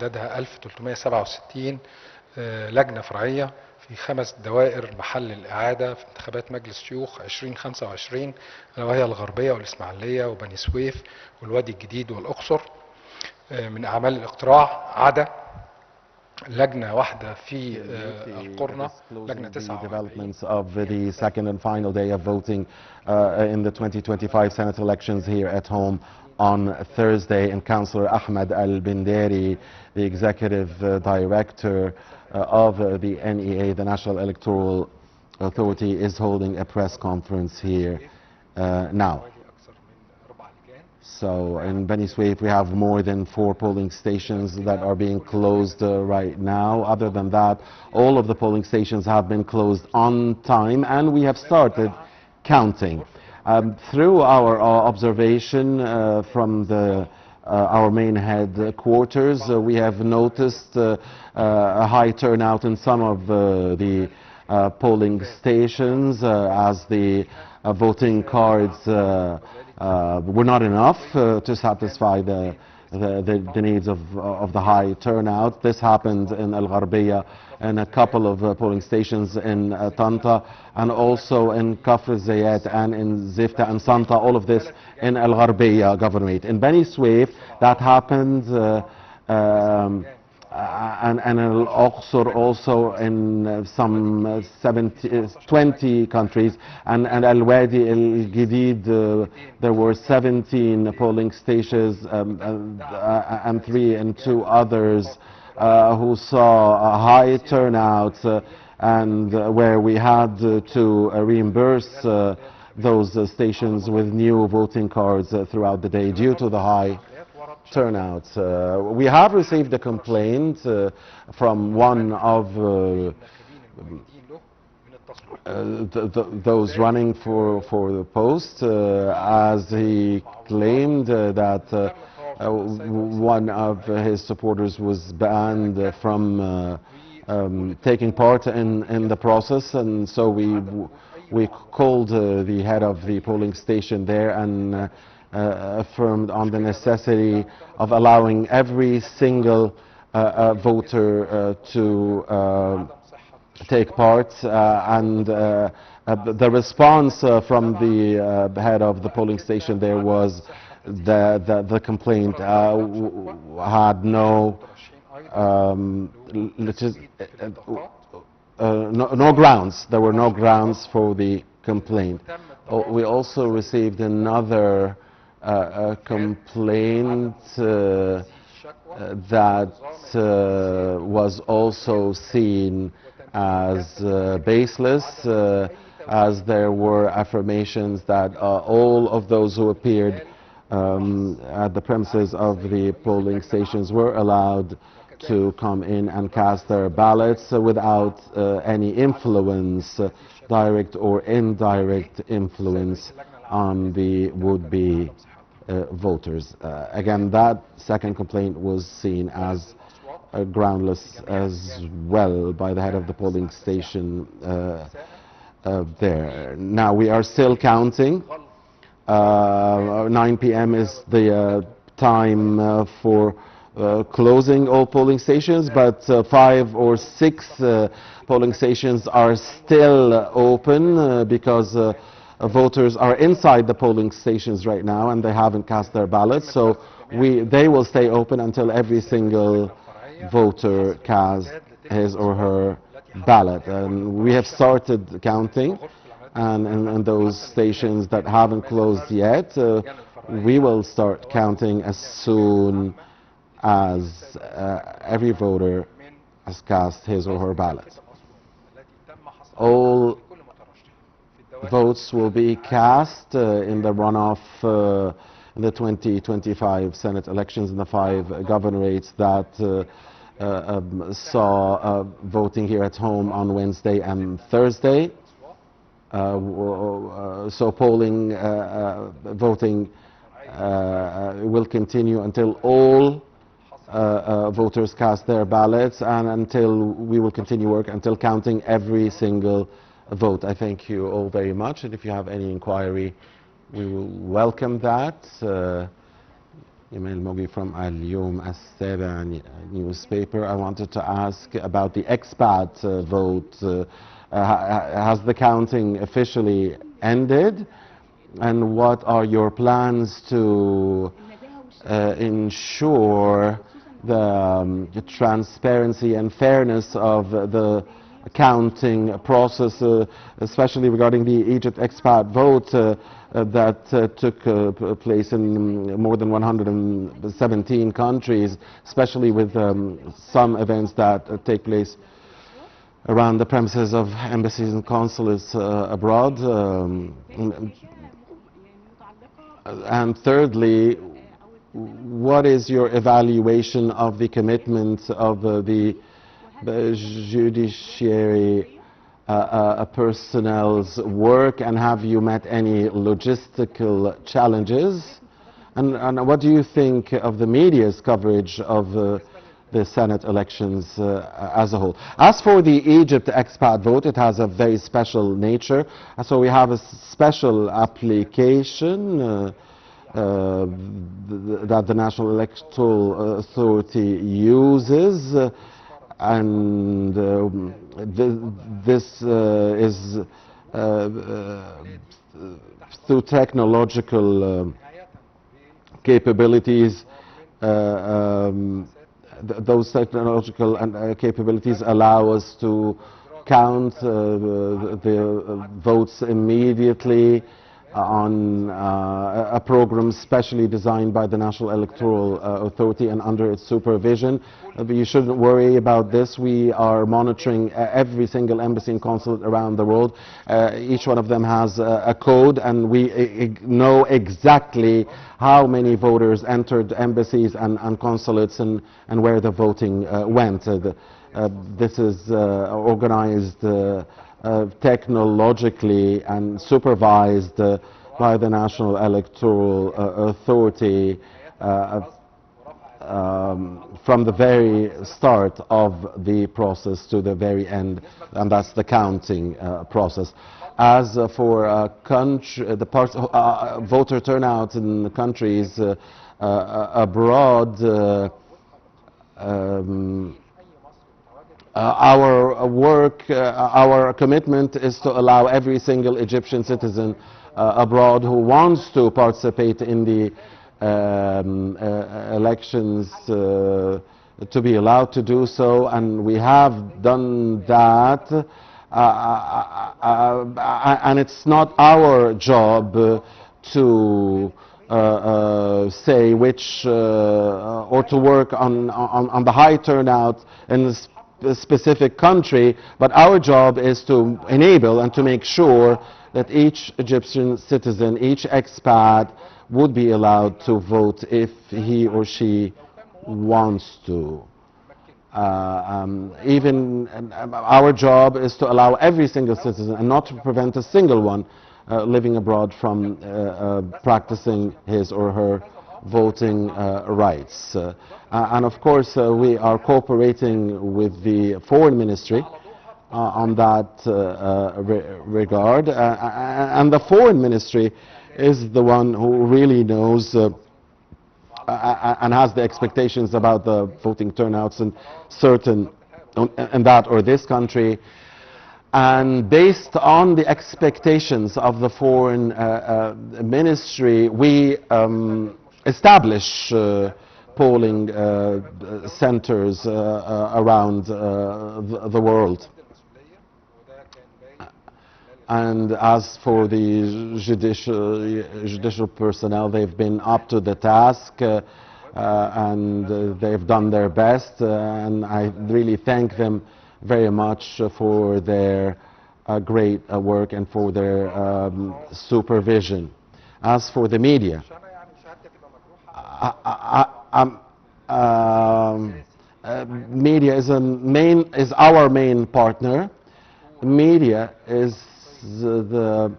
عددها 1367 لجنة فرعية في 5 دوائر محل الإعادة في انتخابات مجلس شيوخ 2025، وهي الغربية والإسماعيلية وبني سويف والوادي الجديد والأقصر. من أعمال الاقتراع عدا لجنة واحدة في القرنة، لجنة 49. Developments of the second and final day of voting in the 2025 Senate elections here at home on Thursday, and Councillor Ahmed Al-Binderi, the Executive Director of the NEA, the National Electoral Authority, is holding a press conference here now. So in Beni Suef we have more than 4 polling stations that are being closed right now. Other than that, all of the polling stations have been closed on time, and we have started counting. Through our observation from our main headquarters, we have noticed a high turnout in some of the polling stations as the voting cards were not enough to satisfy the needs of the high turnout. This happened in Al Gharbiya and a couple of polling stations in Tanta, and also in Kafr Zayat and in Zifta and Santa, all of this in Al Gharbiya governorate. In Beni Suef, that happened and in Al-Aqsar also in some 20 countries, and Al-Wadi Al-Gidid there were 17 polling stations and 3 and 2 others who saw a high turnout and where we had to reimburse those stations with new voting cards throughout the day due to the high turnout. We have received a complaint from one of those running for the post, as he claimed that one of his supporters was banned from taking part in the process, and so we called the head of the polling station there and affirmed on the necessity of allowing every single voter to take part, and the response from the head of the polling station there was the complaint had no no grounds. There were no grounds for the complaint. We also received another complaint that was also seen as baseless, as there were affirmations that all of those who appeared at the premises of the polling stations were allowed to come in and cast their ballots without any influence, direct or indirect influence, on the would-be voters. Again, that second complaint was seen as groundless as well by the head of the polling station there. Now we are still counting. 9 p.m. is the time for closing all polling stations, but 5 or 6 polling stations are still open because voters are inside the polling stations right now and they haven't cast their ballots, so they will stay open until every single voter casts his or her ballot. And we have started counting, and in those stations that haven't closed yet, we will start counting as soon as every voter has cast his or her ballot. All votes will be cast in the runoff in the 2025 Senate elections in the 5 governorates that saw voting here at home on Wednesday and Thursday. So polling, voting will continue until all voters cast their ballots, and until we will continue work until counting every single vote. I thank you all very much, and if you have any inquiry, we will welcome that. Email Mogi from Al-Yom As-Saba newspaper. I wanted to ask about the expat vote. Has the counting officially ended? And what are your plans to ensure the transparency and fairness of the counting process, especially regarding the Egypt expat vote that took place in more than 117 countries, especially with some events that take place around the premises of embassies and consulates abroad. And thirdly, what is your evaluation of the commitment of the judiciary personnel's work, and have you met any logistical challenges? And what do you think of the media's coverage of the Senate elections as a whole? As for the Egypt expat vote, it has a very special nature. So we have a special application that the National Electoral Authority uses, and this is through technological capabilities. Those technological capabilities allow us to count the votes immediately on a program specially designed by the National Electoral Authority and under its supervision. But you shouldn't worry about this. We are monitoring every single embassy and consulate around the world. Each one of them has a code, and we know exactly how many voters entered embassies and consulates and where the voting went. This is organized technologically and supervised by the National Electoral Authority from the very start of the process to the very end, and that's the counting process. As for the parts, voter turnout in the countries abroad, our work, our commitment is to allow every single Egyptian citizen abroad who wants to participate in the elections to be allowed to do so, and we have done that. And it's not our job to say which or to work on the high turnout in a specific country, but our job is to enable and to make sure that each Egyptian citizen, each expat would be allowed to vote if he or she wants to. Our job is to allow every single citizen and not to prevent a single one living abroad from practicing his or her voting rights. And of course we are cooperating with the Foreign Ministry on that regard, and the Foreign Ministry is the one who really knows and has the expectations about the voting turnouts in that or this country. And based on the expectations of the Foreign Ministry, we establish polling centers around the world. And as for the judicial personnel, they've been up to the task and they've done their best, and I really thank them very much for their great work and for their supervision. As for the media, media is our main partner. Media is the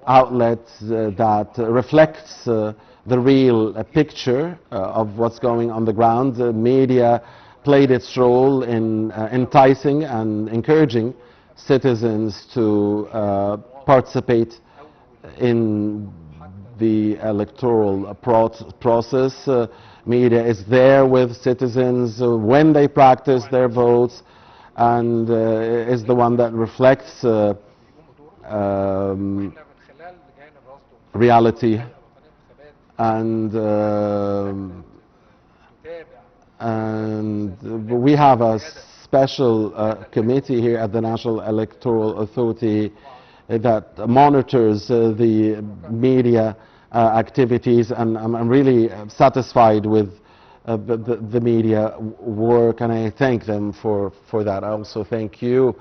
outlet that reflects the real picture of what's going on the ground. The media played its role in enticing and encouraging citizens to participate in the electoral process. Media is there with citizens when they practice their votes, and is the one that reflects reality, and we have a special committee here at the National Electoral Authority that monitors the media activities, and I'm really satisfied with the media work, and I thank them for that. I also thank you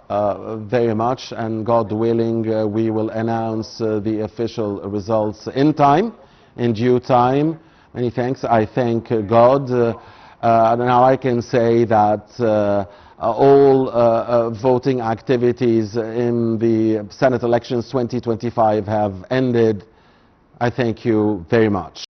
very much, and God willing, we will announce the official results in time, in due time. Many thanks. I thank God. Now I can say that all voting activities in the Senate elections 2025 have ended. I thank you very much.